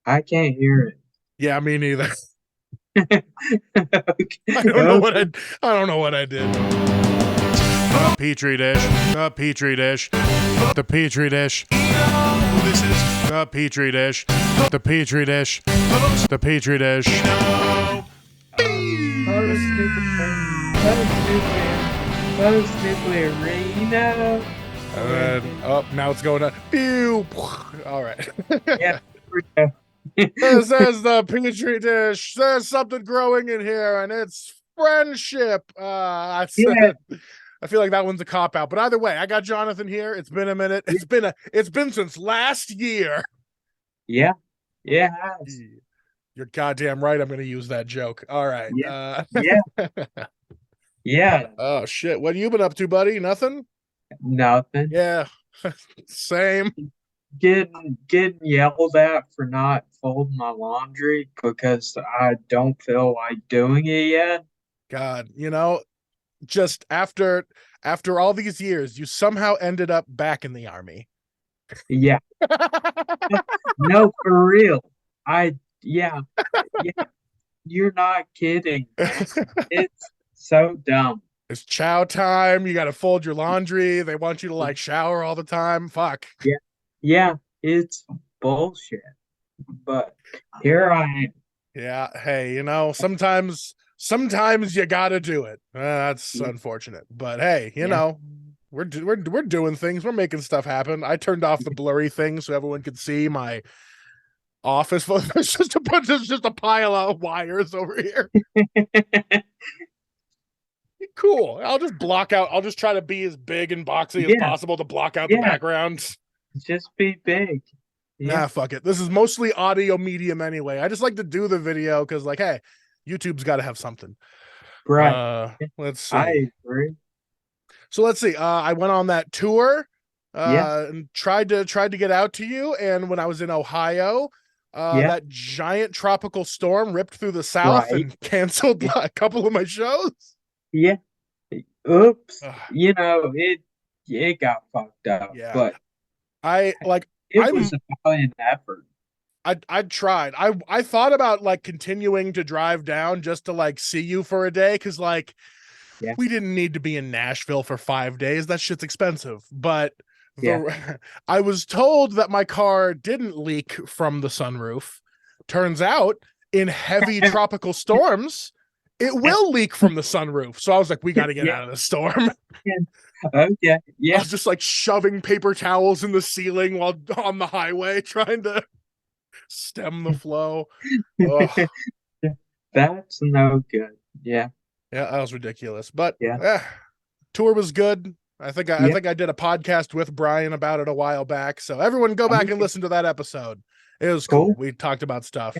I can't hear Yeah, me neither. it. I Okay. don't know what I don't know what I did. A petri dish. A petri dish. The petri dish. This is the petri dish. The petri dish. The petri dish. Post-nuclear, post-nuclear, post-nuclear Reno. And then, oh, now it's going to. Pew! All right. Yeah, here we go. This is the petri dish. There's something growing in here, and it's friendship. Yeah, I feel like that one's a cop out, but either way, I got Jonathan here. It's been a minute. It's been since last year. yeah, yeah, You're goddamn right. I'm going to use that joke. All right. yeah, yeah, yeah. Oh shit. What have you been up to, buddy? Nothing. Nothing. Yeah. Same. Getting yelled at for not folding my laundry because I don't feel like doing it yet. God. Just after all these years, you somehow ended up back in the army. Yeah, no, for real. I yeah, yeah. You're not kidding, man. It's so dumb. It's chow time. You got to fold your laundry. They want you to like shower all the time. Fuck. Yeah, yeah, it's bullshit. But here I am. Yeah. Hey, sometimes you got to do it. That's unfortunate, but hey, Yeah, we're doing things. We're making stuff happen. I turned off the blurry thing so everyone could see my office. There's just a pile of wires over here. Cool. I'll just try to be as big and boxy as yeah, possible to block out the yeah. background. Just be big. Yeah, Nah, fuck it. This is mostly audio medium anyway. I just like to do the video because, like, hey, YouTube's got to have something. right. Let's see. I agree. So let's see. I went on that tour, Yeah, and tried to get out to you. And when I was in Ohio, yeah, that giant tropical storm ripped through the South right. and canceled Yeah, a couple of my shows. yeah. Oops. Ugh, It got fucked up, yeah, but I like. it was a valiant effort. I tried. I thought about like continuing to drive down just to like see you for a day because like Yeah, we didn't need to be in Nashville for 5 days. That shit's expensive. But yeah. I was told that my car didn't leak from the sunroof. Turns out in heavy tropical storms, it will leak from the sunroof. So I was like, we got to get Yeah, out of the storm. yeah. Okay. I Yeah. was just like shoving paper towels in the ceiling while on the highway, trying to stem the flow. Oh, That's no good. Yeah. yeah, that was ridiculous. But Yeah. tour was good. I Yeah. think I did a podcast with Brian about it a while back. So everyone go back and Okay. listen to that episode. It was cool. Cool. We talked about stuff.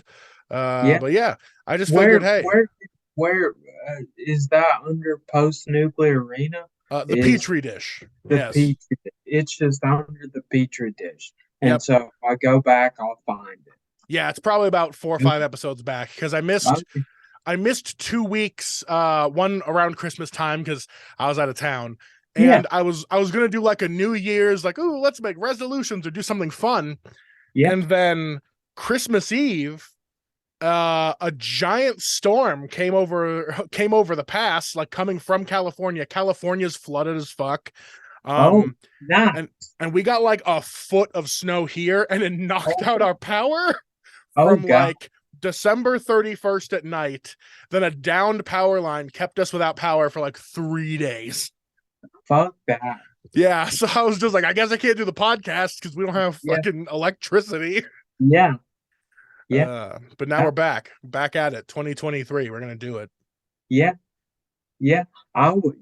Yeah. But yeah, I just figured, Where hey, where where is that under post-nuclear arena? the Is petri dish. the Yes. petri it's just under the petri dish. And Yep. so if I go back, I'll find Yeah, it's probably about 4 or 5 it. episodes back because Okay. I missed 2 weeks, one around Christmas time because I was out of town. Yeah. And I was gonna do like a New Year's, like, oh, let's make resolutions or do something fun. Yeah. And then Christmas Eve, a giant storm came over the pass, like coming from California. California's flooded as fuck. Oh, Um, nice. and we got like a foot of snow here, and it knocked out Okay. our power Oh from God. like December 31st at night. Then a downed power line kept us without power for like 3 days. Fuck that. Yeah, so I was just like, I guess I can't do the podcast because we don't have Yeah. fucking electricity. Yeah. Yeah. But now we're That, back at it. 2023, we're gonna do it. yeah. Yeah, I want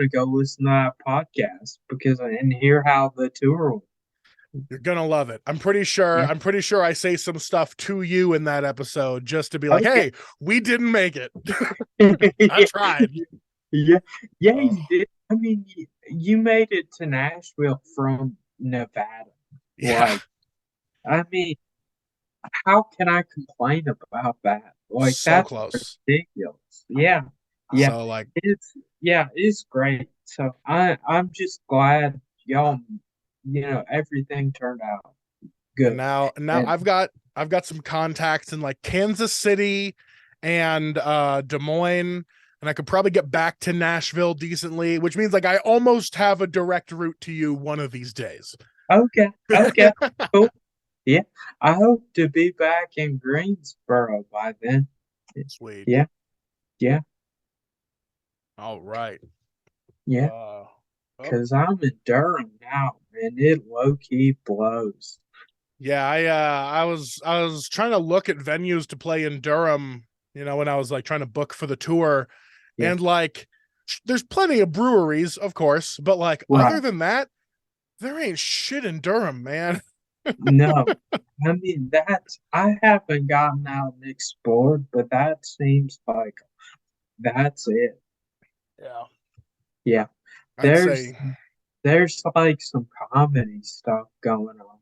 to go listen to that podcast because and hear how the tour went. You're gonna love it. I'm pretty sure. Yeah. I'm pretty sure I say some stuff to you in that episode just to be like, Okay. "Hey, we didn't make it. I Yeah. tried." Yeah. Yeah, Oh, you did. I mean, you made it to Nashville from Nevada. yeah, Like, I mean, how can I complain about that? Like, so that's close. ridiculous. Yeah. Yeah. So like, It's great. So I'm just glad y'all, everything turned out. And good. now And I've got some contacts in like Kansas City and Des Moines, and I could probably get back to Nashville decently, which means like I almost have a direct route to you one of these days. okay, okay, cool. Yeah, I hope to be back in Greensboro by then. Sweet. Yeah, yeah, All right. yeah. Oh, Cause I'm in Durham now, and it low key blows. yeah, I was trying to look at venues to play in Durham, you know, when I was like trying to book for the tour. Yeah, And like there's plenty of breweries, of course, but like other right. than that, there ain't shit in Durham, man. No, I mean I haven't gotten out and explored, but that seems like that's it. Yeah. Yeah, I'd there's say there's like some comedy stuff going on,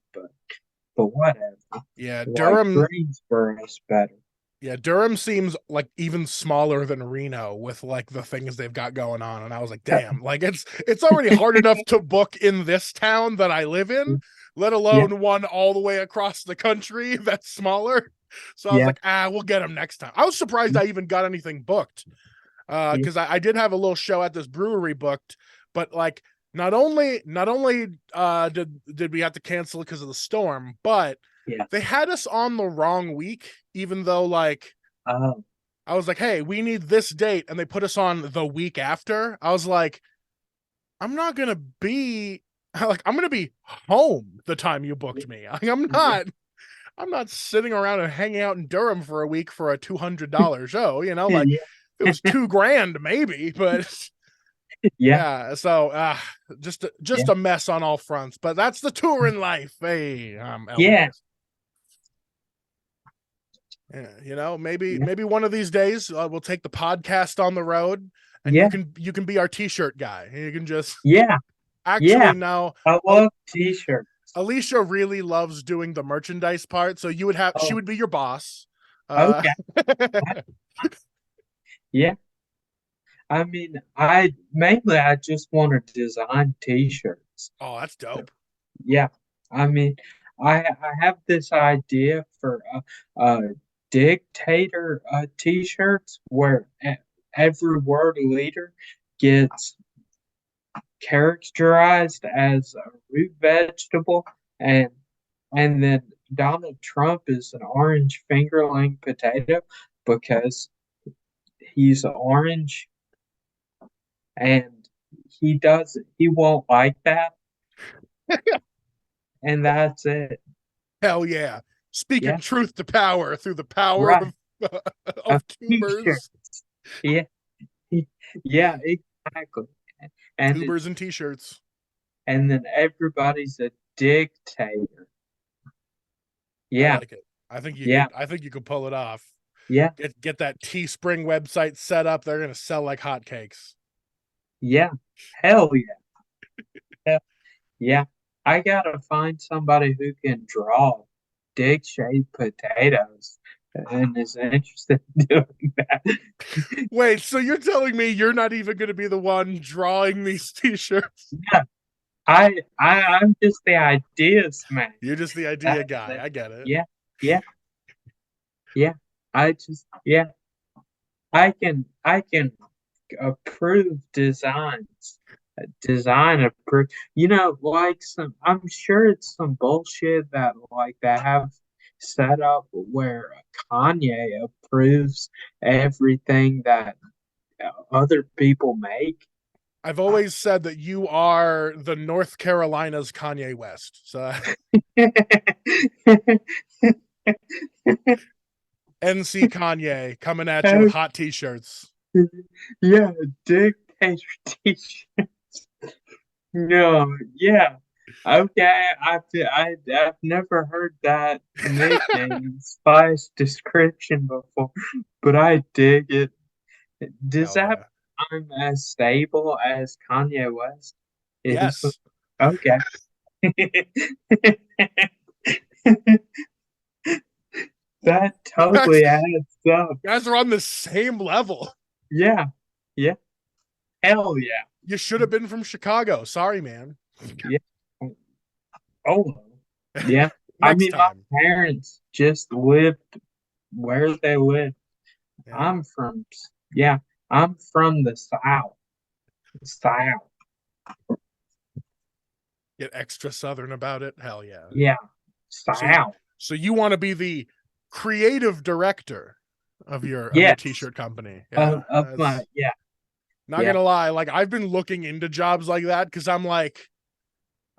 but whatever. yeah, Like Durham Greensboro's better. yeah, Durham seems like even smaller than Reno with like the things they've got going on. And I was like, damn, like it's already hard enough to book in this town that I live in, let Yeah, alone one all the way across the country that's smaller. So I was yeah, like, we'll get them next time. I was surprised I even got anything booked. yeah, Because I did have a little show at this brewery booked, but like not only did we have to cancel it because of the storm, but yeah. they had us on the wrong week, even though like Oh, I was like, hey, we need this date, and they put us on the week after. I was like, I'm not gonna be I'm gonna be home the time you yeah, booked me. yeah, I'm not sitting around and hanging out in Durham for a week for a $200 show, you know, like it was $2,000 maybe, but yeah, yeah, so yeah, just a mess on all fronts, but that's the tour in life. Hey, yeah, Elvis. Yeah, you know, maybe yeah, maybe one of these days we'll take the podcast on the road, and yeah, you can be our t-shirt guy. You can just yeah, yeah. actually now. I love t-shirts. Alicia really loves doing the merchandise part, so you would have she Oh, would be your boss. Uh, okay. Yeah. I mean, I just want to design t-shirts. oh, that's dope. Yeah. I mean, I have this idea for dictator t-shirts where every word leader gets characterized as a root vegetable, and and then Donald Trump is an orange fingerling potato because he's orange and he won't like that, and that's it. Hell yeah, Yeah, speaking truth to power through the power right. of A of t-shirt. tubers, Yeah, yeah, exactly. And tubers and t-shirts. and then everybody's a dictator. I Yeah, like it. I think you yeah, could. I think you could pull it off. yeah, Get that Teespring website set up. They're gonna sell like hotcakes. yeah. Hell yeah. Hell, yeah. I gotta find somebody who can draw dick-shaped potatoes and is interested in doing that. Wait, so you're telling me you're not even gonna be the one drawing these t-shirts? Yeah, I'm just the ideas man. You're just the idea That's guy. it. I get it. Yeah, yeah, yeah. Yeah, I can approve designs. Design approve. Like I'm sure it's some bullshit that like they have set up where Kanye approves everything that other people make. I've always said that you are the North Carolina's Kanye West. So NC Kanye coming at you with hot t-shirts. Yeah, dictator t-shirt. No, yeah. Okay, I've never heard that nickname slash description before, but I dig it. Does Hell that yeah. mean I'm as stable as Kanye West is? Yes. Okay. That Guys, totally adds up. guys are on the same level. Yeah, yeah. Hell yeah. You should have been from Chicago. Sorry, man. Yeah. Oh, yeah. I Next mean, my time. parents just lived where they live. Yeah. I'm from, yeah, I'm from the South. South. Get extra southern about it. Hell yeah. Yeah, So you, South. so you want to be the creative director of your Yes. t-shirt company. Yeah. Of my, That's yeah, not yeah. gonna lie. Like I've been looking into jobs like that because I'm like,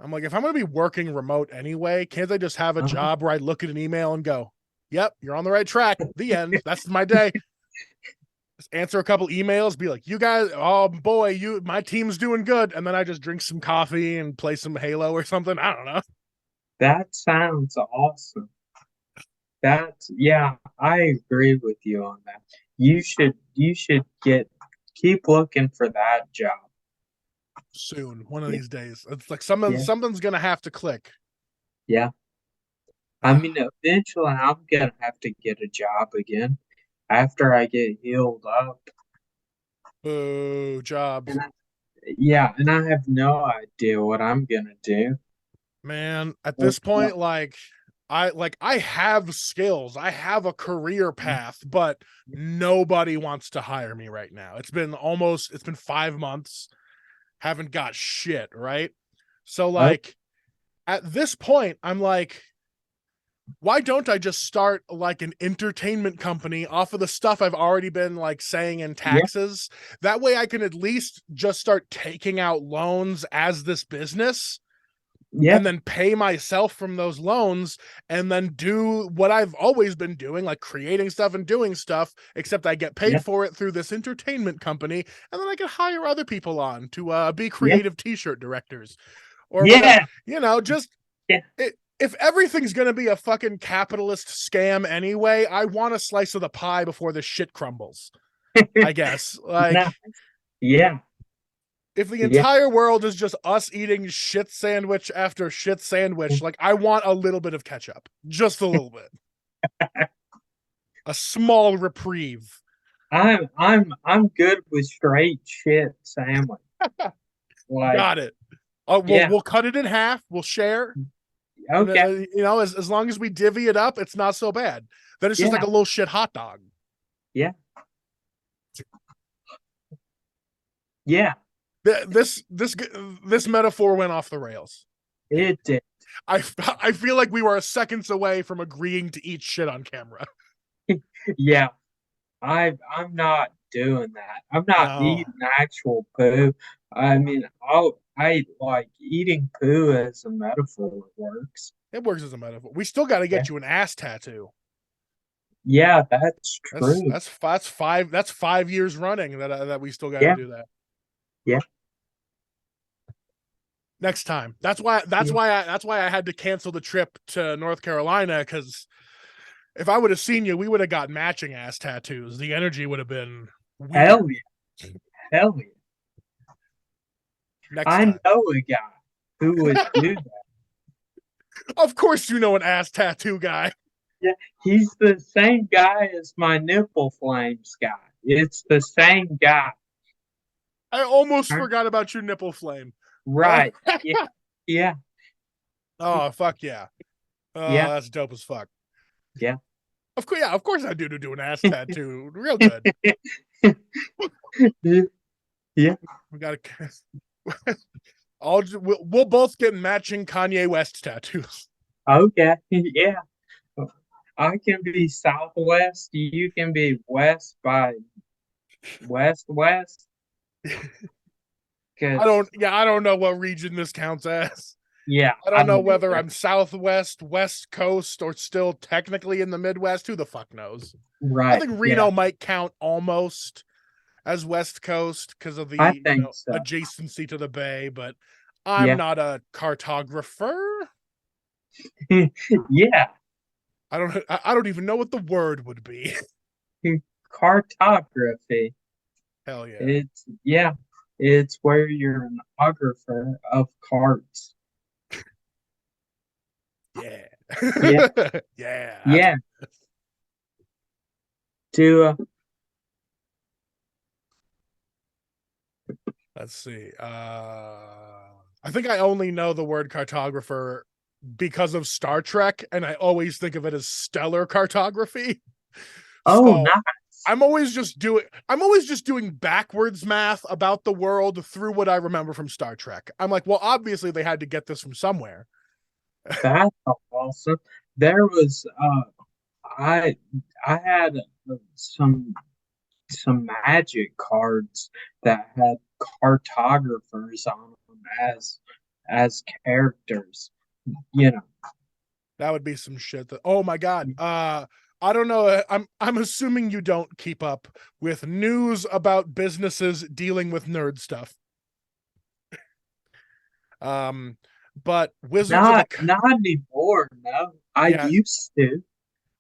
if I'm gonna be working remote anyway, can't I just have a Uh-huh. job where I look at an email and go, "Yep, you're on the right track." The end. That's my day. Just answer a couple emails, be like, "You guys, oh boy, my team's doing good," and then I just drink some coffee and play some Halo or something. I don't know. That sounds awesome. That's, yeah, I agree with you on that. You should keep looking for that job. Soon, one of Yeah, these days, it's like yeah, something's gonna have to click. yeah. I mean, eventually I'm gonna have to get a job again after I get healed up. Boo, And jobs. yeah, and I have no idea what I'm gonna do. Man, at Or this what- point, I have skills. I have a career path, but nobody wants to hire me right now. It's been 5 months. Haven't got shit, right? So Oh, like at this point, I'm like, why don't I just start like an entertainment company off of the stuff I've already been like saying in yeah, taxes? That way I can at least just start taking out loans as this business yeah, and then pay myself from those loans and then do what I've always been doing, like creating stuff and doing stuff, except I get paid yeah, for it through this entertainment company. And then I can hire other people on to be yeah, creative t-shirt directors or whatever, yeah, just yeah. if everything's going to be a fucking capitalist scam anyway, I want a slice of the pie before the shit crumbles, I guess. No, Like, yeah, if the yeah. entire world is just us eating shit sandwich after shit sandwich, like I want a little bit of ketchup, just a little bit, a small reprieve. I'm good with straight shit sandwich. Like, Got it. yeah, We'll cut it in half. We'll share, and okay, as long as we divvy it up, it's not so bad. Then it's just like yeah, a little shit hot dog. yeah, yeah. This metaphor went off the rails. It did. I I feel like we were seconds away from agreeing to eat shit on camera. Yeah, I'm not doing that. I'm not No, eating actual poo. I mean, I like eating poo as a metaphor works. it works as a metaphor. We still got to Yeah, get you an ass tattoo. yeah, that's That's true. that's that's 5 years running that we still got to Yeah, do that yeah, next time. That's why I had to cancel the trip to North Carolina because if I would have seen you, we would have got matching ass tattoos. The energy would have been hell weird. yeah, hell yeah. Next I time. know a guy who would do that. Of course, you know an ass tattoo guy. Yeah, he's the same guy as my nipple flames guy. It's the same guy. I almost forgot about your nipple flame. Right. Yeah. Yeah. Oh fuck yeah. Oh, Yeah. that's dope as fuck. Yeah. Of course I do an ass tattoo. Real good. Yeah. We got to. We'll both get matching Kanye West tattoos. Okay. Yeah. I can be southwest. You can be west by west. Cause I don't know what region this counts as. yeah, I I don't know don't whether either. I'm Southwest, West Coast, or still technically in the Midwest. Who the fuck knows? I Right. think Yeah. Reno might count almost as West Coast because of I the think so. adjacency to the bay, but I'm Yeah. not a cartographer. Yeah. I don't even know what the word would be. Cartography. Hell yeah. It's yeah. It's where you're an ographer of carts. Yeah. Yeah. Yeah. Yeah. To Let's see. I think I only know the word cartographer because of Star Trek, and I always think of it as stellar cartography. Oh, So nice. I'm always just doing backwards math about the world through what I remember from Star Trek. I'm like, well, obviously they had to get this from somewhere. That's awesome. There was I I had some magic cards that had cartographers on them as characters. You know. That would be some shit that, oh my god. I don't know. I'm assuming you don't keep up with news about businesses dealing with nerd stuff. Um, but Wizards of Not anymore, no. I yeah, used to.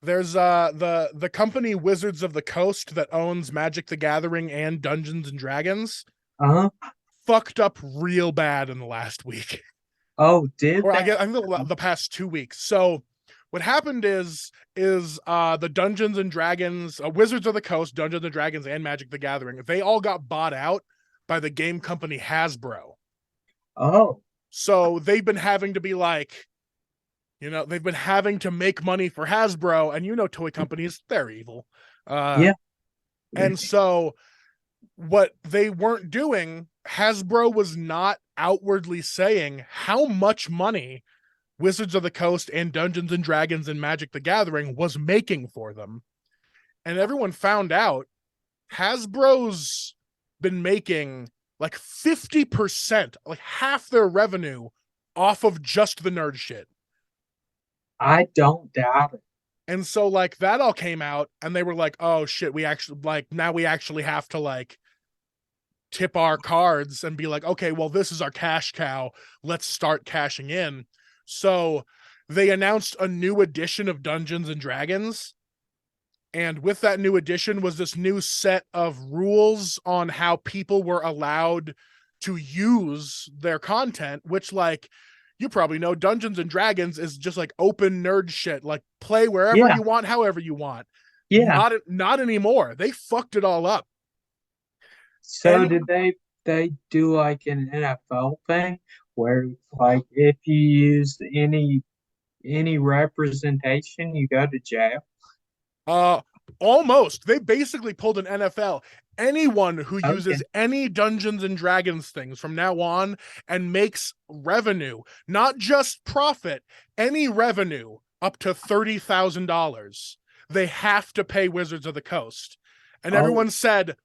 there's the company Wizards of the Coast that owns Magic the Gathering and Dungeons and Dragons Uh-huh. fucked up real bad in the last week. Oh, did Or I guess that? I think the past 2 weeks. So what happened is the Dungeons and Dragons, Wizards of the Coast, Dungeons and Dragons, and Magic the Gathering, they all got bought out by the game company Hasbro. Oh, So they've been having to be like, they've been having to make money for Hasbro, and toy companies, they're evil. yeah. And so what they weren't doing, Hasbro was not outwardly saying how much money Wizards of the Coast and Dungeons and Dragons and Magic the Gathering was making for them. And everyone found out Hasbro's been making like 50%, like half their revenue off of just the nerd shit. I don't doubt it. And so like that all came out and they were like, "Oh shit, we actually now we actually have to like tip our cards and be like, okay, well, this is our cash cow. Let's start cashing in." So they announced a new edition of Dungeons and Dragons. And with that new edition was this new set of rules on how people were allowed to use their content, which, like, you probably know, Dungeons and Dragons is just like open nerd shit. Like, play wherever Yeah, you want, however you want. yeah. Not anymore. They fucked it all up. So Any did they do like an NFL thing where like if you use any representation, you go to jail? Uh, almost. They basically pulled an NFL. Anyone who Okay. uses any Dungeons and Dragons things from now on and makes revenue, not just profit, any revenue up to $30,000, they have to pay Wizards of the Coast. And Oh, everyone said,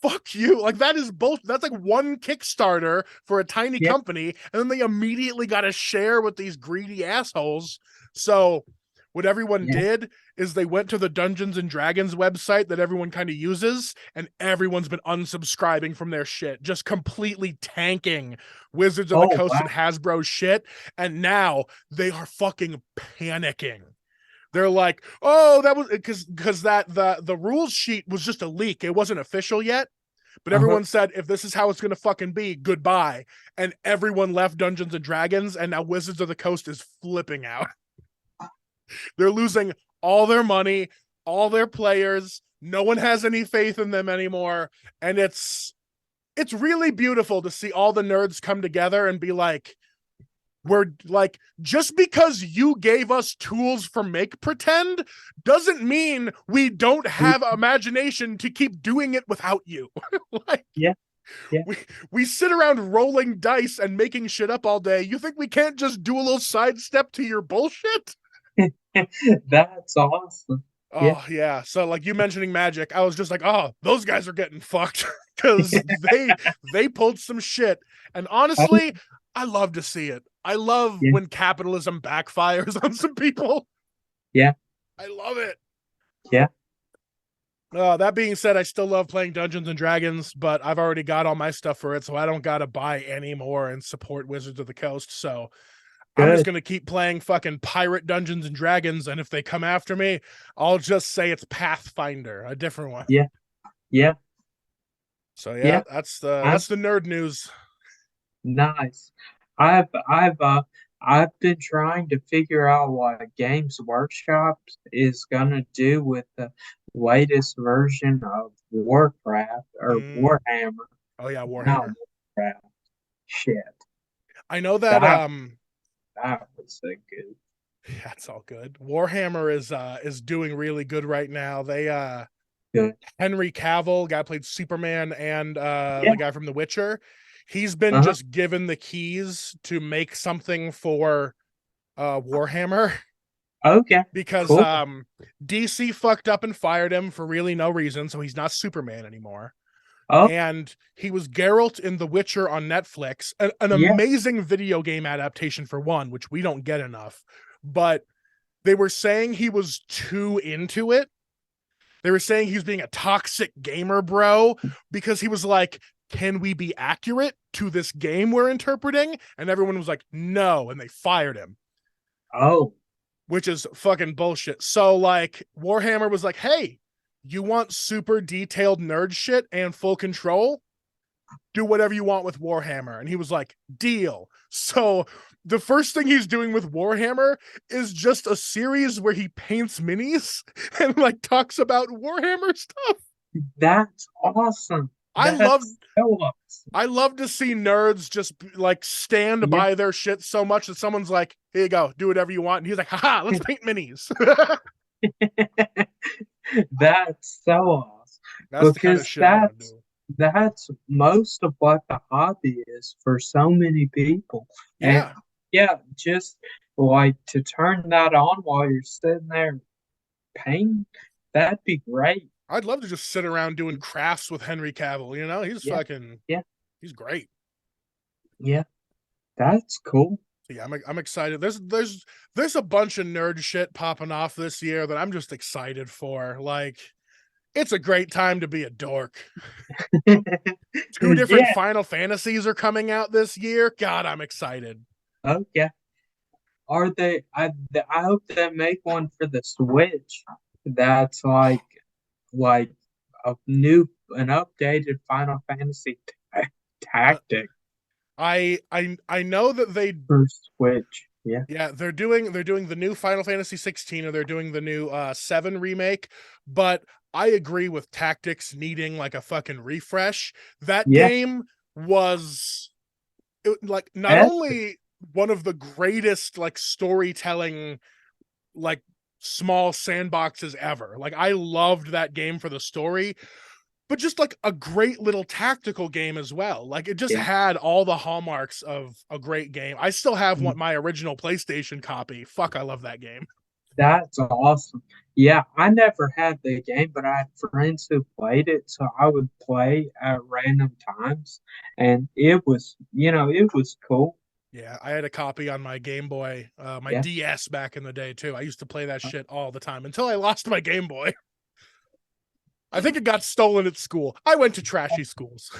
fuck you. Like, that is both, that's like one Kickstarter for a tiny yeah. company. And then they immediately got to share with these greedy assholes. So what everyone Yeah. did is they went to the Dungeons and Dragons website that everyone kind of uses, and everyone's been unsubscribing from their shit, just completely tanking Wizards of the Oh, Coast wow. and Hasbro shit. And now they are fucking panicking. They're like, oh, that was because that the rules sheet was just a leak. It wasn't official yet. But Uh-huh. everyone said, if this is how it's gonna fucking be, goodbye. And everyone left Dungeons and Dragons, and now Wizards of the Coast is flipping out. They're losing all their money, all their players. No one has any faith in them anymore. And it's really beautiful to see all the nerds come together and be like, we're like, just because you gave us tools for make pretend doesn't mean we don't have imagination to keep doing it without you. Like, Yeah. Yeah. we sit around rolling dice and making shit up all day. You think we can't just do a little sidestep to your bullshit? That's awesome. Yeah. Oh yeah. So like you mentioning Magic, I was just like, oh, those guys are getting fucked because they pulled some shit. And Oh, honestly, I love to see it. I love yeah. when capitalism backfires on some people. Yeah. I love it. Yeah. That being said, I still love playing Dungeons and Dragons, but I've already got all my stuff for it, so I don't gotta buy any more and support Wizards of the Coast. So I'm just Good. gonna keep playing fucking pirate Dungeons and Dragons, and if they come after me, I'll just say it's Pathfinder, a different one. Yeah. Yeah. So Yeah. yeah, that's That's the nerd news. nice. I've been trying to figure out what Games Workshop is gonna do with the latest version of Warcraft or Mm. Warhammer, Oh yeah, not Warhammer. Warcraft. Shit. I know that That That was a good. That's all good. Warhammer is doing really good right now. They Good. Henry Cavill, guy played Superman, and Yeah. the guy from The Witcher, he's been Uh-huh. just given the keys to make something for Warhammer Okay. because Cool. DC fucked up and fired him for really no reason, so he's not Superman anymore. Oh, And he was Geralt in The Witcher on Netflix, an yeah. amazing video game adaptation for one, which we don't get enough. But they were saying he was too into it. They were saying he was being a toxic gamer bro because he was like, can we be accurate to this game we're interpreting? And everyone was like, no. And they fired him, Oh, which is fucking bullshit. So, like, Warhammer was like, hey, you want super detailed nerd shit and full control? Do whatever you want with Warhammer. And he was like, deal. So the first thing he's doing with Warhammer is just a series where he paints minis and like talks about Warhammer stuff. that's awesome. I love That's so awesome. I love to see nerds just like stand Yeah. by their shit so much that someone's like, here you go, do whatever you want. And he's like, haha, let's paint minis. That's so awesome. That's the kind of Because shit I want to do. that's most of what the hobby is for so many people. And Yeah. yeah, just like to turn that on while you're sitting there painting, that'd be great. I'd love to just sit around doing crafts with Henry Cavill, you know? He's Yeah, fucking yeah, he's great. yeah. That's cool. So yeah, I'm excited. There's a bunch of nerd shit popping off this year that I'm just excited for. Like, it's a great time to be a dork. Two different Yeah. Final Fantasies are coming out this year. God, I'm excited. Oh, yeah. Are they? I hope they make one for the Switch. That's like an updated Final Fantasy Uh, tactic I know that they for Switch. Yeah. yeah, they're doing the new Final Fantasy 16 or they're doing the new 7 remake, but I agree with Tactics needing like a fucking refresh. That Yeah. game was like not Epic. only one of the greatest like storytelling like small sandboxes ever. Like I loved that game for the story, but just like a great little tactical game as well. Like it just Yeah. had all the hallmarks of a great game. I still have my original PlayStation copy. Fuck, I love that game. That's awesome. Yeah, I never had the game, but I had friends who played it, so I would play at random times, and it was cool. Yeah, I had a copy on my Game Boy, my Yeah. DS back in the day too. I used to play that shit all the time until I lost my Game Boy. I think it got stolen at school. I went to trashy schools.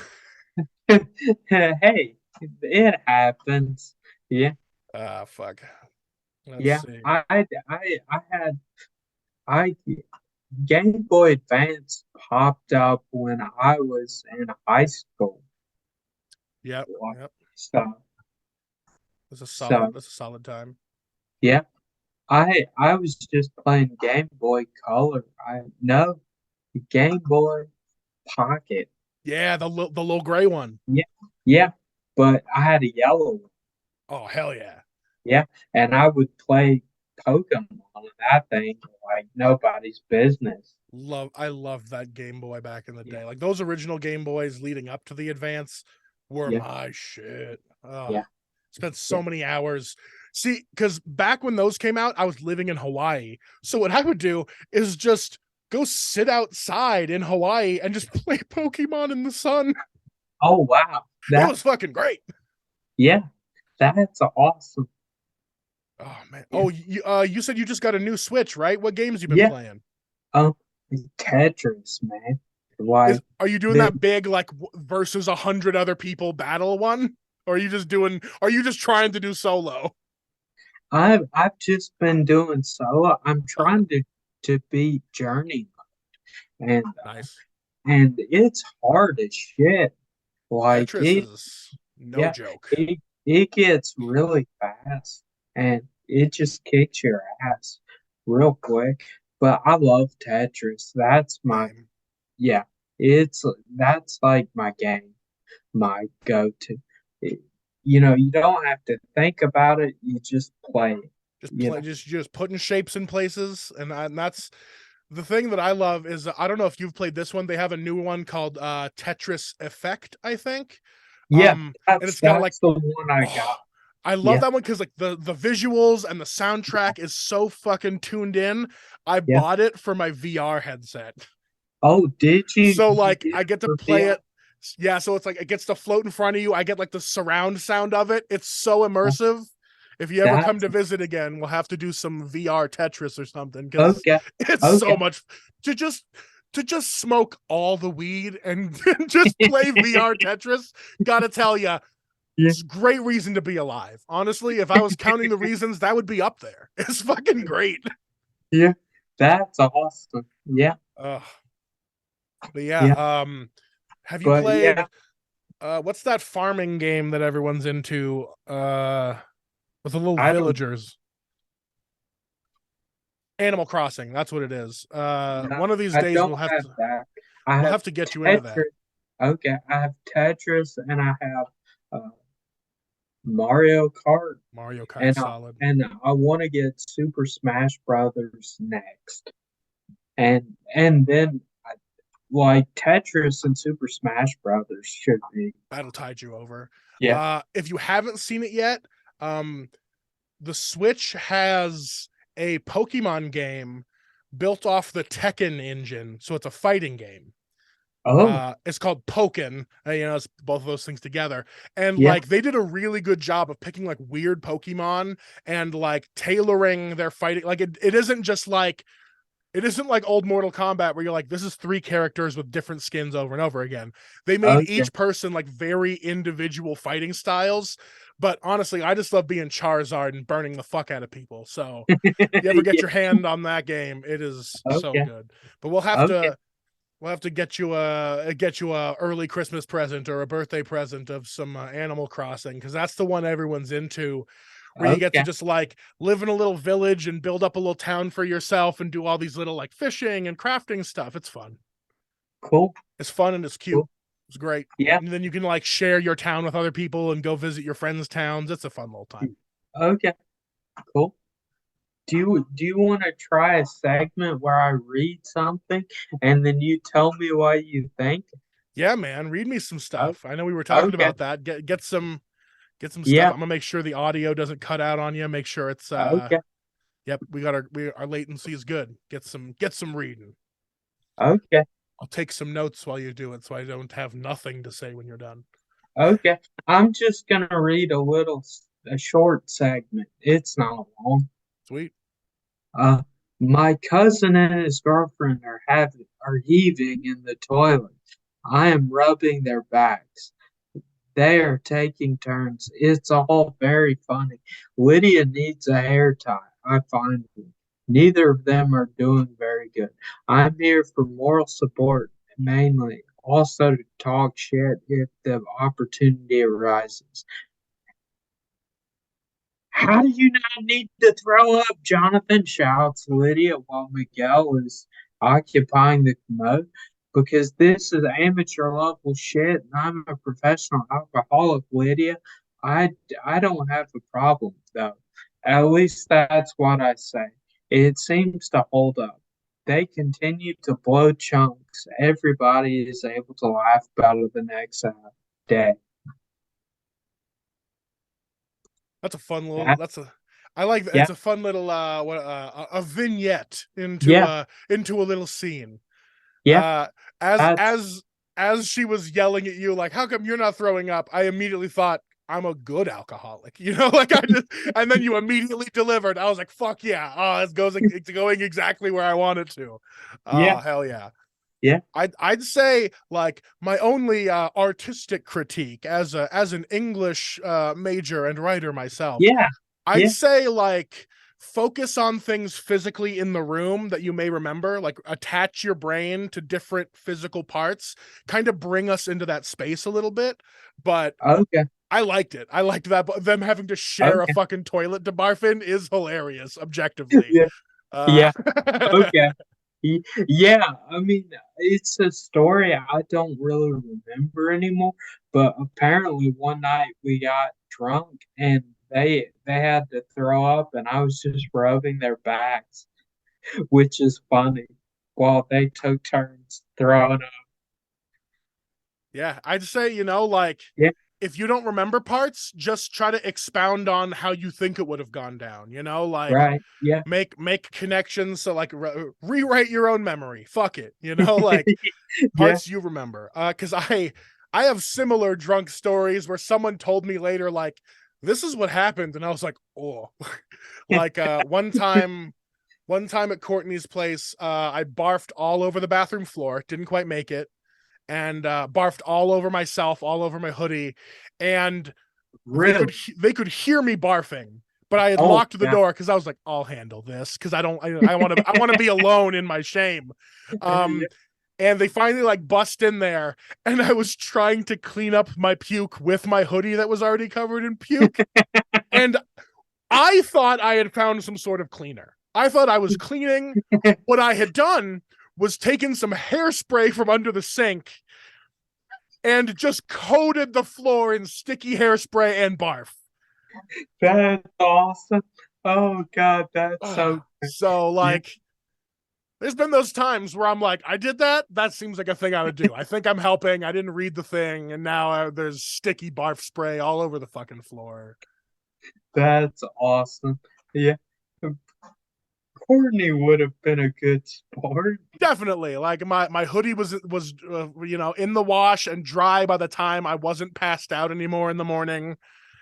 Hey, it happens. Yeah, Ah, fuck. Let's yeah. see. I had I Game Boy Advance popped up when I was in high school. Yep, yep. So, That's a solid. so That's a solid time. yeah. I was just playing Game Boy Color. I no Game Boy Pocket. Yeah, the little gray one. Yeah, yeah. But I had a yellow one. Oh hell yeah. Yeah, and I would play Pokemon on that thing like nobody's business. I loved that Game Boy back in the Yeah, day. Like those original Game Boys leading up to the Advance were yeah, my shit. Oh, yeah, spent yeah. so many hours. See, because back when those came out, I was living in Hawaii. So what I would do is just go sit outside in Hawaii and just play Pokemon in the sun. Oh wow, It that was fucking great. yeah, that's awesome. Oh man. Yeah, Oh, you said you just got a new Switch, right? What games you been yeah. playing? Um, Tetris, man. Why Are you doing the that big like versus 100 other people battle one? Or are you just trying to do solo? I've just been doing solo. I'm Okay. trying to beat Journey, and Nice. it's hard as shit. Like Tetris is no yeah, joke. it gets really fast, and it just kicks your ass real quick. But I love Tetris. Same. Yeah, it's that's like my game, my go-to. you don't have to think about it. You just play it, Just you play, know. just putting shapes in places, and that's the thing that I love is I don't know if you've played this one. They have a new one called Tetris Effect, I think. Yeah, And that's it's got like, that's the one I oh, got. I love Yeah, that one because like the visuals and the soundtrack is so fucking tuned in. I yeah. bought it for my VR headset. Oh, did you? So You like did I it get to for play VR? it. Yeah, so it's like it gets to float in front of you. I get like the surround sound of it. It's so immersive. If you ever come That's to visit again, we'll have to do some VR Tetris or something because okay. it's so Okay. much to just to just smoke all the weed and just play VR Tetris. Gotta tell you, Yeah, it's a great reason to be alive. Honestly, if I was counting the reasons, that would be up there. It's fucking great. yeah. That's awesome. Yeah, Uh, but yeah. yeah, have you But played yeah, what's that farming game that everyone's into? With the little I don't. villagers. Animal Crossing, that's what it is. No, One of these I days don't have that. I we'll have have to get you into that. Tetris. Okay, I have Tetris and I have uh, Mario Kart, Mario Kart and I, solid. and I want to get Super Smash Brothers next, and then like Tetris and Super Smash Brothers should be. That'll tide you over. Yeah. If you haven't seen it yet, um, the Switch has a Pokemon game built off the Tekken engine, so it's a fighting game. Oh, It's called Pokken. It's both of those things together. And yeah. like they did a really good job of picking like weird Pokemon and like tailoring their fighting. Like it isn't just like it isn't like old Mortal Kombat where you're like, this is three characters with different skins over and over again. They made Okay. each person like very individual fighting styles. But honestly, I just love being Charizard and burning the fuck out of people. So if you ever get Yeah. your hand on that game, it is so Okay. good. But we'll have Okay. to get you a early Christmas present or a birthday present of some Animal Crossing because that's the one everyone's into, where you get to Okay. just like live in a little village and build up a little town for yourself and do all these little like fishing and crafting stuff. It's fun. Cool. It's fun and it's cute. Cool. It's great. Yeah. And then you can like share your town with other people and go visit your friends' towns. It's a fun little time. Okay. Cool. Do you want to try a segment where I read something and then you tell me what you think? Yeah, man. Read me some Oh, stuff. I know we were talking okay. about that. Get some stuff. Yeah. I'm gonna make sure the audio doesn't cut out on you. Make sure it's Okay. yep, our latency is good. Get some reading. Okay. I'll take some notes while you do it so I don't have nothing to say when you're done. Okay. I'm just gonna read a short segment. It's not long. Sweet. Uh, my cousin and his girlfriend are heaving in the toilet. I am rubbing their backs. They are taking turns. It's all very funny. Lydia needs a hair tie. I find it. Neither of them are doing very good. I'm here for moral support mainly, also to talk shit if the opportunity arises. How do you not need to throw up? Jonathan shouts Lydia while Miguel is occupying the commode. Because this is amateur level shit and I'm a professional alcoholic, Lydia. I, I don't have a problem, though. At least that's what I say. It seems to hold up. They continue to blow chunks. Everybody is able to laugh about it the next day. That's a fun little. That, That's a. I like that. yeah, It's a fun little a vignette yeah, into a little scene. yeah. Uh, as That's as as she was yelling at you, like, "How come you're not throwing up?" I immediately thought, "I'm a good alcoholic," like I just. And then you immediately delivered. I was like, "Fuck yeah!" Oh, it's going exactly where I want it to. Oh yeah, hell yeah! yeah, I'd say like my only artistic critique as an English major and writer myself, yeah, I'd yeah. say like focus on things physically in the room that you may remember, like attach your brain to different physical parts, kind of bring us into that space a little bit. But Okay, I liked it. I liked that. But them having to share a okay. fucking toilet to barf in is hilarious, objectively. Yeah, Uh, yeah, okay. Yeah, I mean, it's a story I don't really remember anymore, but apparently one night we got drunk and they had to throw up, and I was just rubbing their backs, which is funny, while they took turns throwing up. Yeah, I'd say, like, Yeah, if you don't remember parts, just try to expound on how you think it would have gone down, like right. Yeah. make connections. So like rewrite your own memory. Fuck it, like Yeah. parts you remember. Because I have similar drunk stories where someone told me later, like, this is what happened, and I was like, oh, like one time at Courtney's place, I barfed all over the bathroom floor, didn't quite make it, and barfed all over myself, all over my hoodie, and Really? they could hear me barfing, but I had Oh, locked the yeah. door because I was like, I'll handle this because I want to be alone in my shame. Yeah. And they finally like bust in there, and I was trying to clean up my puke with my hoodie that was already covered in puke, and I thought I had found some sort of cleaner. I thought I was cleaning. What I had done was taken some hairspray from under the sink and just coated the floor in sticky hairspray and barf. That's awesome. Oh God, that's so good. So, Yeah. like, there's been those times where I'm like, I did that. That seems like a thing I would do. I think I'm helping. I didn't read the thing, and now there's sticky barf spray all over the fucking floor. That's awesome. Yeah. Courtney would have been a good sport. Definitely, like my hoodie was in the wash and dry by the time I wasn't passed out anymore in the morning.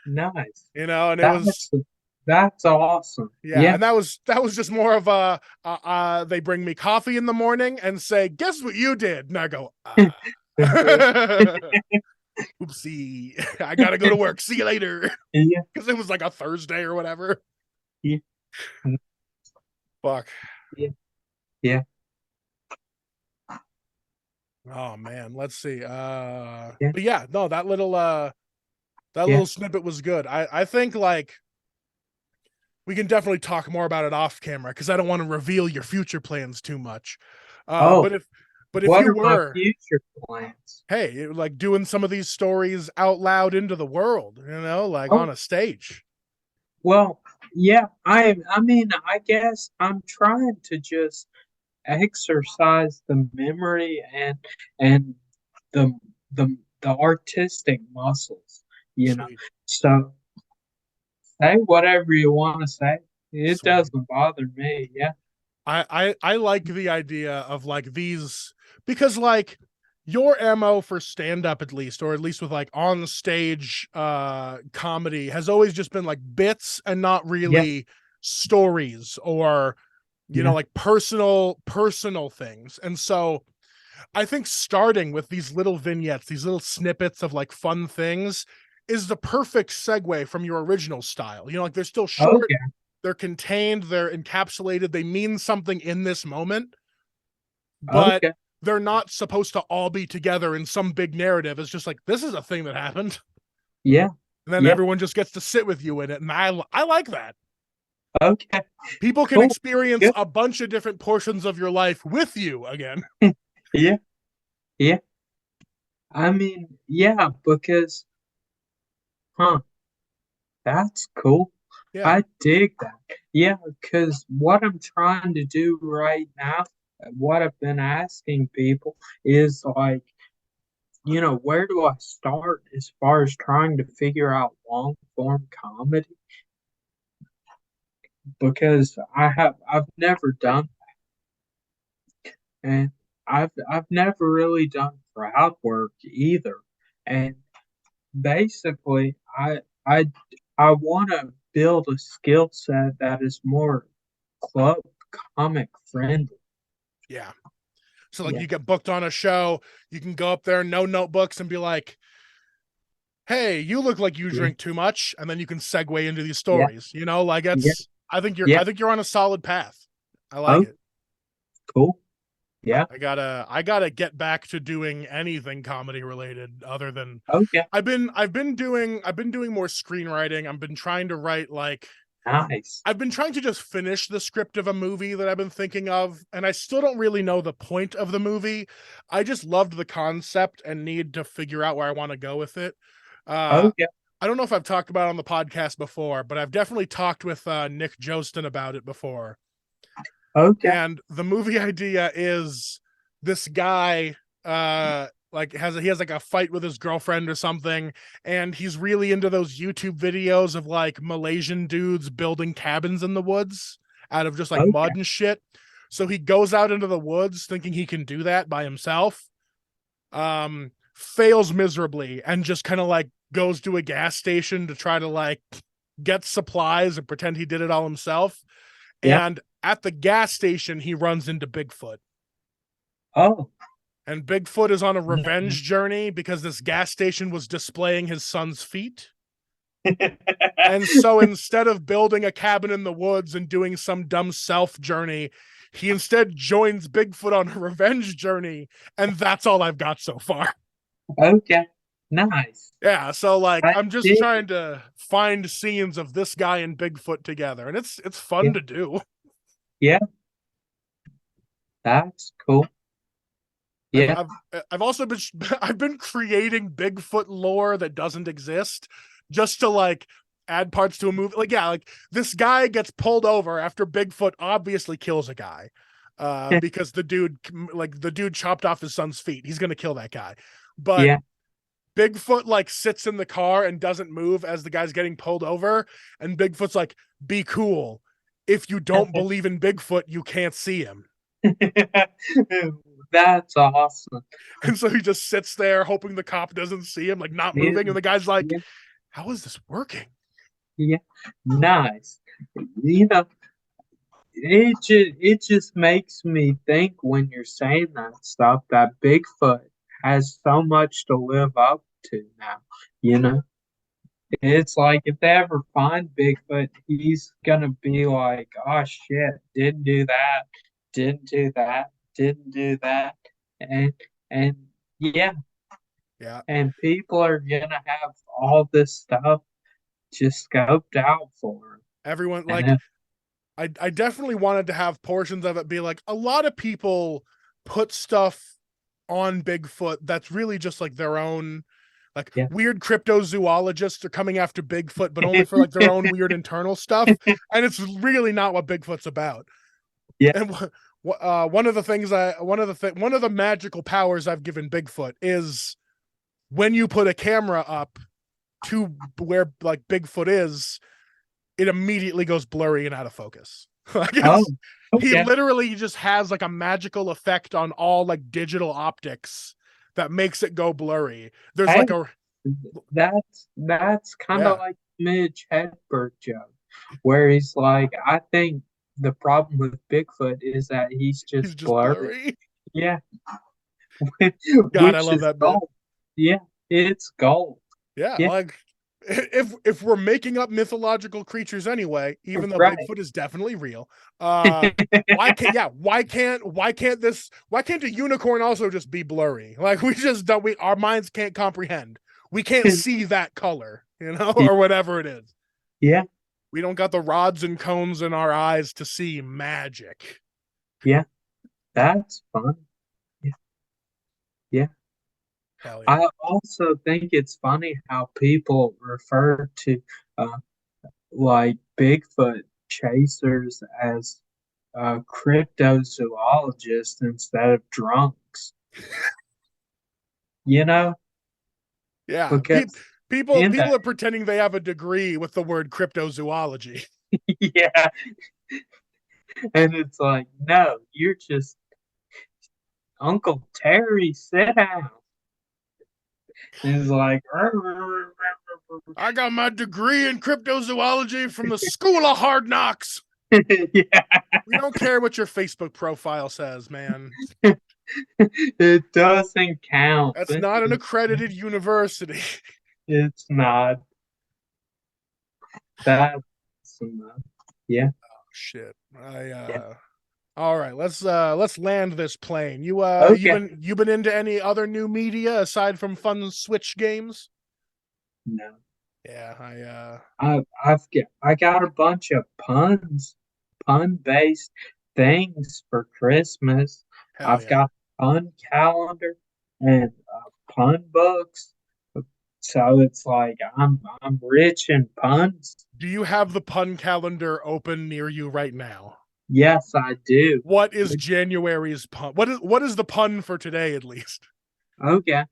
Nice. And it was, That's that's awesome. yeah, Yeah. and that was just more of they bring me coffee in the morning and say, guess what you did, and I go, oopsie, I gotta go to work, see you later, Yeah. because it was like a Thursday or whatever. Yeah. Fuck. Yeah. Yeah. Oh man, let's see. Yeah. But yeah, no, that little Yeah. snippet was good. I think, like, we can definitely talk more about it off camera because I don't want to reveal your future plans too much. Oh, But if what you are my were, future plans? hey, like doing some of these stories out loud into the world, like on Oh, a stage. well, yeah, I mean, I guess I'm trying to just exercise the memory and the the artistic muscles, you know. Sweet, So say whatever you want to say. It sweet. doesn't bother me. Yeah. I like the idea of like these, because like your MO for stand up, at least, or at least with like on stage comedy, has always just been like bits and not Yeah. really stories or Yeah. like personal things. And so I think starting with these little vignettes, these little snippets of like fun things, is the perfect segue from your original style. Like they're still short, Okay. they're contained, they're encapsulated, they mean something in this moment, but Okay. they're not supposed to all be together in some big narrative. It's just like, this is a thing that happened. Yeah. And then Yeah. everyone just gets to sit with you in it. And I like that. Okay. People can Cool. experience Good. a bunch of different portions of your life with you again. Yeah. Yeah. I mean, yeah, because, huh, that's cool. Yeah. I dig that. Yeah, because what I'm trying to do right now, what I've been asking people is like, where do I start as far as trying to figure out long form comedy? Because I've never done, and I've never really done crowd work either. And basically, I I want to build a skill set that is more club comic friendly. Yeah. So like Yeah. you get booked on a show, you can go up there, no notebooks, and be like, hey, you look like you Yeah. drink too much, and then you can segue into these Yeah. stories. Like Yeah. it's I Yeah. think you're on a solid path. I like Oh, it. cool. Yeah. I gotta get back to doing anything comedy related other than Oh, yeah. I've been doing more screenwriting. I've been trying to write, like, Nice. I've been trying to just finish the script of a movie that I've been thinking of, and I still don't really know the point of the movie. I just loved the concept and need to figure out where I want to go with it. Oh, Uh, yeah. I don't know if I've talked about it on the podcast before, but I've definitely talked with Nick Jostin about it before. Okay. And the movie idea is this guy like he has like a fight with his girlfriend or something, and he's really into those YouTube videos of like Malaysian dudes building cabins in the woods out of just like Okay. mud and shit. So he goes out into the woods thinking he can do that by himself. Fails miserably and just kind of like goes to a gas station to try to like get supplies and pretend he did it all himself. Yeah. And at the gas station, he runs into Bigfoot. Oh. And Bigfoot is on a No. revenge journey because this gas station was displaying his son's feet. And so instead of building a cabin in the woods and doing some dumb self journey, he instead joins Bigfoot on a revenge journey. And that's all I've got so far. Okay. Nice. Yeah, so like I I'm just did. trying to find scenes of this guy and Bigfoot together, and it's Yeah. fun to do. Yeah. That's cool. I've Yeah. I've I've also been I've been creating Bigfoot lore that doesn't exist just to like add parts to a movie. Like yeah, like this guy gets pulled over after Bigfoot obviously kills a guy. Because the dude chopped off his son's feet. He's gonna kill that guy. But Yeah. Bigfoot like sits in the car and doesn't move as the guy's getting pulled over, and Bigfoot's like, "Be cool. If you don't believe in Bigfoot, you can't see him." That's awesome. And so he just sits there hoping the cop doesn't see him, like not Yeah. moving, and the guy's like, Yeah. "How is this working?" Yeah. Nice. You know, it just makes me think when you're saying that stuff that Bigfoot has so much to live up to now. You know, it's like if they ever find Bigfoot, he's gonna be like, "Oh shit, didn't do that, didn't do that, didn't do that," and and yeah, Yeah. and people are gonna have all this stuff just scoped out for Everyone them. like I definitely wanted to have portions of it be like a lot of people put stuff on Bigfoot that's really just like their own like Yeah. weird cryptozoologists are coming after Bigfoot, but only for like their own weird internal stuff. And it's really not what Bigfoot's about. Yeah. And one of the things one of the magical powers I've given Bigfoot is when you put a camera up to where like Bigfoot is, it immediately goes blurry and out of focus. Like Oh, he okay. literally just has like a magical effect on all like digital optics that makes it go blurry. There's Hey, like a that's kind of yeah, like Midge Hedberg joke, where he's like, I think the problem with Bigfoot is that he's he's just just blurry. blurry. Yeah, God, I which love is that bit. gold. Yeah, it's gold. Yeah, Yeah, like if we're making up mythological creatures anyway, even though right. Bigfoot is definitely real, why can't a unicorn also just be blurry? Like we just don't we our minds can't comprehend. We can't see that color, you know, or whatever it is. Yeah, We don't got the rods and cones in our eyes to see magic. yeah, that's fun. Yeah, yeah. Hell yeah. I also think it's funny how people refer to uh, like Bigfoot chasers as cryptozoologists instead of drunks, you know, Yeah. because in People that, are pretending they have a degree with the word cryptozoology. yeah, and it's like, no, you're just Uncle Terry, sit down. He's like, I got my degree in cryptozoology from the School of Hard Knocks. yeah, We don't care what your Facebook profile says, man. it doesn't count. That's not an accredited university. It's not. That's enough. Yeah, Shit. yeah. All right, let's land this plane. Okay. You been into any other new media aside from fun Switch games? No. Yeah, I got a bunch of pun based things for Christmas. hell I've yeah. got pun calendar and pun books. So it's like I'm rich in puns. Do you have the pun calendar open near you right now? Yes, I do. What is January's pun? What is the pun for today at least? Okay.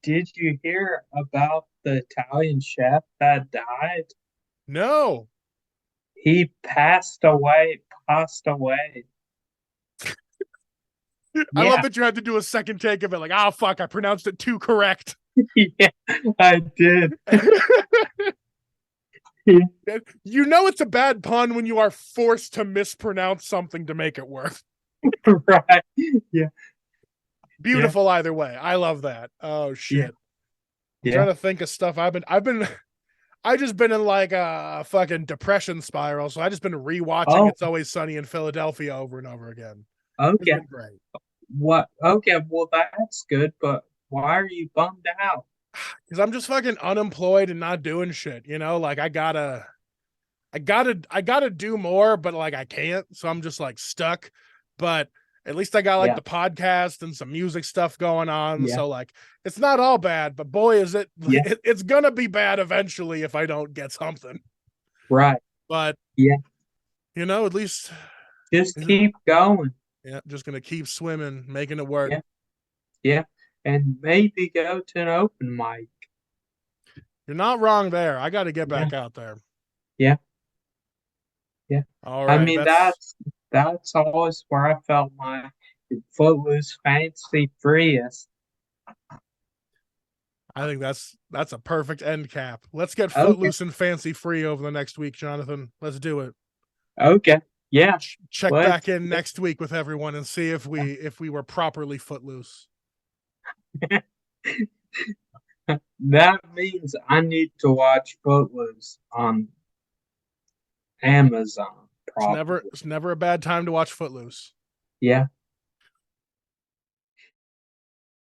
Did you hear about the Italian chef that died? No. He passed away, passed away. I love Yeah, that you had to do a second take of it, like, oh fuck, I pronounced it too correct. yeah, I did. You know it's a bad pun when you are forced to mispronounce something to make it work. Right. Yeah, Beautiful either way. I love that. Oh shit. yeah, I'm yeah. trying to think of stuff I just been in like a fucking depression spiral, so I just been rewatching Oh, It's Always Sunny in Philadelphia over and over again. It's okay. been great. What? Okay, well, that's good, but why are you bummed out? Because I'm just fucking unemployed and not doing shit, you know? Like I gotta do more, but like I can't. So I'm just like stuck. But at least I got like Yeah, the podcast and some music stuff going on. yeah, So like it's not all bad, but boy, is yeah, it's gonna be bad eventually if I don't get something. right. But Yeah, at least just keep going. yeah, just gonna keep swimming, making it work. Yeah, yeah. And maybe go to an open mic. You're not wrong there. I gotta get Yeah, back out there. yeah, yeah. All I right. mean, that's always where I felt my footloose fancy freest. I think that's a perfect end cap. Let's get Okay, footloose and fancy free over the next week, Jonathan. Let's do it. okay. Yeah, Check back let's. in next week with everyone and see if we were properly footloose. That means I need to watch Footloose on Amazon, It's never probably. it's never a bad time to watch Footloose. Yeah.